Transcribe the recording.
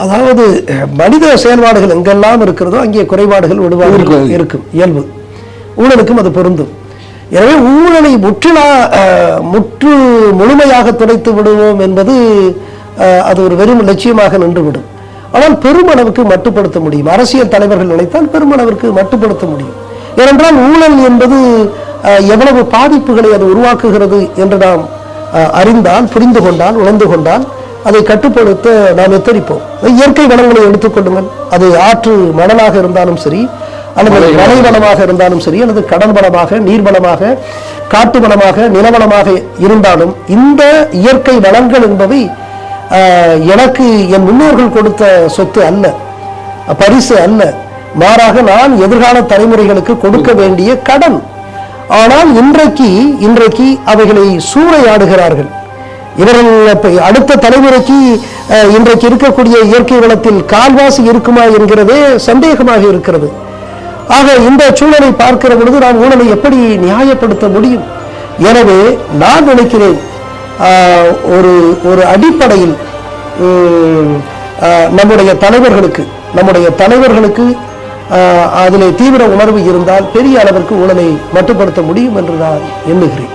அதாவது மனித செயல்பாடுகள் எங்கெல்லாம் இருக்கிறதோ அங்கே குறைபாடுகள் விடுவார்கள் இருக்கும் இயல்பு. ஊழலுக்கும் அது பொருந்தும். எனவே ஊழலை முழுமையாக துடைத்து விடுவோம் என்பது அது ஒரு வெறும் லட்சியமாக நின்றுவிடும். ஆனால் பெருமளவுக்கு மட்டுப்படுத்த முடியும். அரசியல் தலைவர்கள் நினைத்தால் பெருமளவிற்கு மட்டுப்படுத்த முடியும். ஏனென்றால் ஊழல் என்பது எவ்வளவு பாதிப்புகளை அது உருவாக்குகிறது என்று நாம் அறிந்தால், புரிந்து கொண்டால், உணர்ந்து கொண்டால் அதை கட்டுப்படுத்த நாம் எத்தரிப்போம். இயற்கை வளங்களை எடுத்துக்கொள்ளுங்கள். அது ஆற்று மணலாக இருந்தாலும் சரி, அல்லது மலை வளமாக இருந்தாலும் சரி, அல்லது கடல் வளமாக, நீர் வளமாக, காட்டு வளமாக, நிலவளமாக இருந்தாலும் இந்த இயற்கை வளங்கள் என்பவை எனக்கு என் முன்னோர்கள் கொடுத்த சொத்து அல்ல, பரிசு அல்ல. மாறாக நான் எதிர்கால தலைமுறைகளுக்கு கொடுக்க வேண்டிய கடன். ஆனால் இன்றைக்கு அவைகளை சூறையாடுகிறார்கள். இவர்கள் அடுத்த தலைமுறைக்கு இன்றைக்கு இருக்கக்கூடிய இயற்கை வளத்தில் கால்வாசி இருக்குமா என்கிறதே சந்தேகமாக இருக்கிறது. ஆக இந்த சூழலை பார்க்கிற பொழுது நாம் ஊழலை எப்படி நியாயப்படுத்த முடியும்? எனவே நான் நினைக்கிறேன், ஒரு அடிப்படையில் நம்முடைய தலைவர்களுக்கு அதிலே தீவிர உணர்வு இருந்தால் பெரிய அளவிற்கு ஊழலை மட்டுப்படுத்த முடியும் என்று நான் எண்ணுகிறேன்.